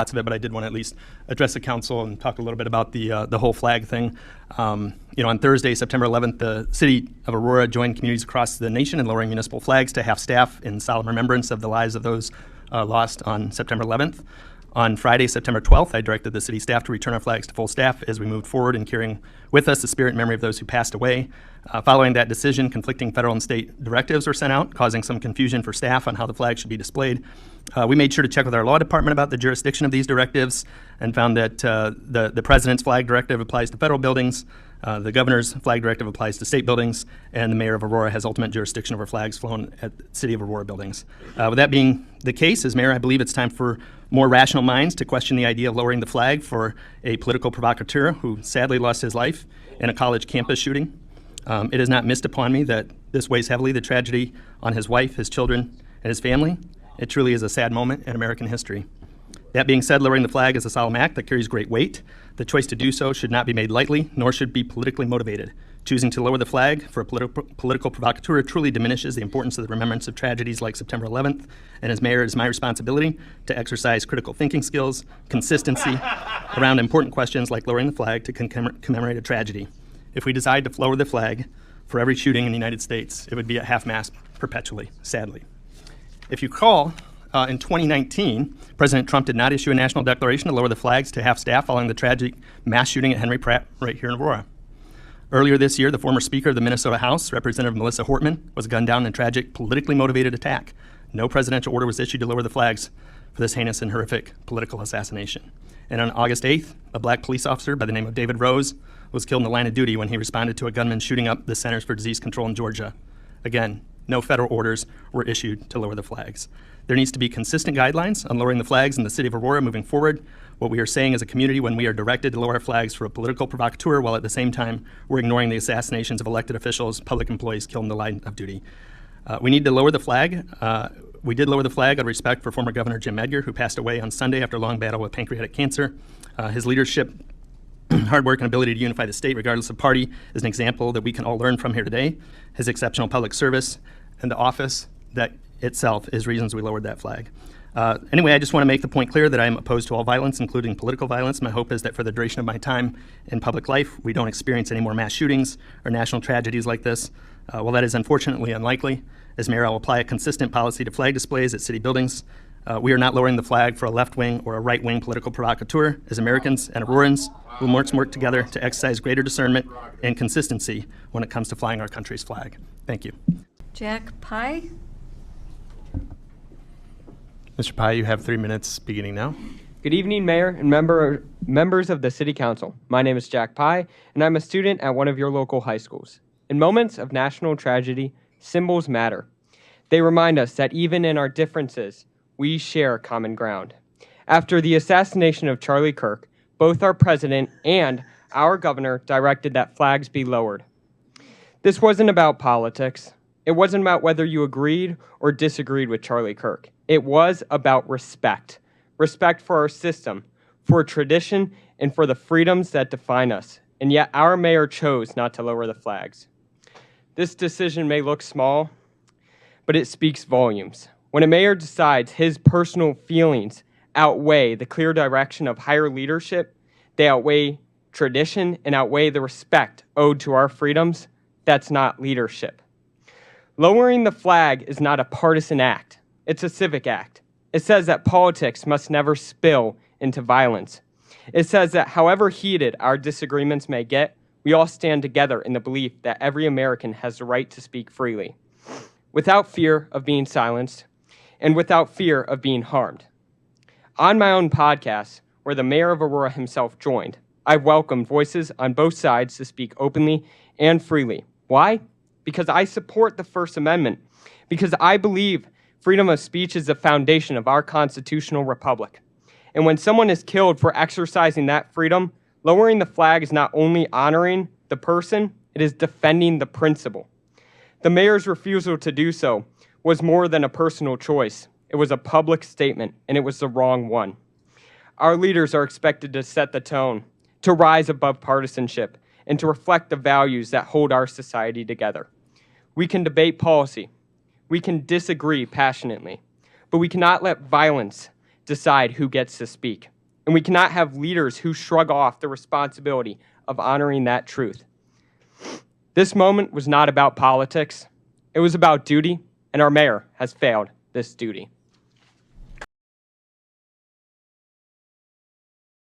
Lots of it, but I did want to at least address the council and talk a little bit about the whole flag thing. On Thursday, September 11th, the city of Aurora joined communities across the nation in lowering municipal flags to half staff in solemn remembrance of the lives of those lost on September 11th. On Friday, September 12th, I directed the city staff to return our flags to full staff as we moved forward in carrying with us the spirit and memory of those who passed away. Following that decision, conflicting federal and state directives were sent out, causing some confusion for staff on how the flag should be displayed. We made sure to check with our law department about the jurisdiction of these directives and found that the president's flag directive applies to federal buildings, the governor's flag directive applies to state buildings, and the mayor of Aurora has ultimate jurisdiction over flags flown at City of Aurora buildings. With that being the case, as mayor, I believe it's time for more rational minds to question the idea of lowering the flag for a political provocateur who sadly lost his life in a college campus shooting. It is not missed upon me that this weighs heavily the tragedy on his wife, his children, and his family. It truly is a sad moment in American history. That being said, lowering the flag is a solemn act that carries great weight. The choice to do so should not be made lightly, nor should be politically motivated. Choosing to lower the flag for a political provocateur truly diminishes the importance of the remembrance of tragedies like September 11th, and as mayor, it is my responsibility to exercise critical thinking skills, consistency around important questions like lowering the flag to commemorate a tragedy. If we decide to lower the flag for every shooting in the United States, it would be at half-mast perpetually, sadly. If you recall, in 2019, President Trump did not issue a national declaration to lower the flags to half-staff following the tragic mass shooting at Henry Pratt right here in Aurora. Earlier this year, the former Speaker of the Minnesota House, Representative Melissa Hortman, was gunned down in a tragic, politically motivated attack. No presidential order was issued to lower the flags for this heinous and horrific political assassination. And on August 8th, a black police officer by the name of David Rose was killed in the line of duty when he responded to a gunman shooting up the Centers for Disease Control in Georgia. Again, no federal orders were issued to lower the flags. There needs to be consistent guidelines on lowering the flags in the city of Aurora moving forward. What we are saying as a community when we are directed to lower our flags for a political provocateur while at the same time we're ignoring the assassinations of elected officials, public employees killed in the line of duty. We need to lower the flag. We did lower the flag out of respect for former Governor Jim Edgar, who passed away on Sunday after a long battle with pancreatic cancer. His leadership, hard work, and ability to unify the state regardless of party is an example that we can all learn from here today. His exceptional public service and the office that itself is reasons we lowered that flag. Anyway, I just want to make the point clear that I am opposed to all violence, including political violence. My hope is that for the duration of my time in public life, we don't experience any more mass shootings or national tragedies like this. While that is unfortunately unlikely, as mayor, I'll apply a consistent policy to flag displays at city buildings. We are not lowering the flag for a left-wing or a right-wing political provocateur. As Americans and Aurorans, we must work together to exercise greater discernment and consistency when it comes to flying our country's flag. Thank you. Jack Pye. Mr. Pye, you have 3 minutes beginning now. Good evening, Mayor and members of the City Council. My name is Jack Pye, and I'm a student at one of your local high schools. In moments of national tragedy, symbols matter. They remind us that even in our differences, we share common ground. After the assassination of Charlie Kirk, both our president and our governor directed that flags be lowered. This wasn't about politics. It wasn't about whether you agreed or disagreed with Charlie Kirk. It was about respect. Respect for our system, for tradition, and for the freedoms that define us. And yet our mayor chose not to lower the flags. This decision may look small, but it speaks volumes. When a mayor decides his personal feelings outweigh the clear direction of higher leadership, they outweigh tradition and outweigh the respect owed to our freedoms, that's not leadership. Lowering the flag is not a partisan act. It's a civic act. It says that politics must never spill into violence. It says that however heated our disagreements may get, we all stand together in the belief that every American has the right to speak freely, without fear of being silenced and without fear of being harmed. On my own podcast, where the mayor of Aurora himself joined, I welcomed voices on both sides to speak openly and freely. Why? Because I support the First Amendment, because I believe freedom of speech is the foundation of our constitutional republic. And when someone is killed for exercising that freedom, lowering the flag is not only honoring the person, it is defending the principle. The mayor's refusal to do so was more than a personal choice. It was a public statement, and it was the wrong one. Our leaders are expected to set the tone, to rise above partisanship, and to reflect the values that hold our society together. We can debate policy. We can disagree passionately, but we cannot let violence decide who gets to speak. And we cannot have leaders who shrug off the responsibility of honoring that truth. This moment was not about politics. It was about duty, and our mayor has failed this duty.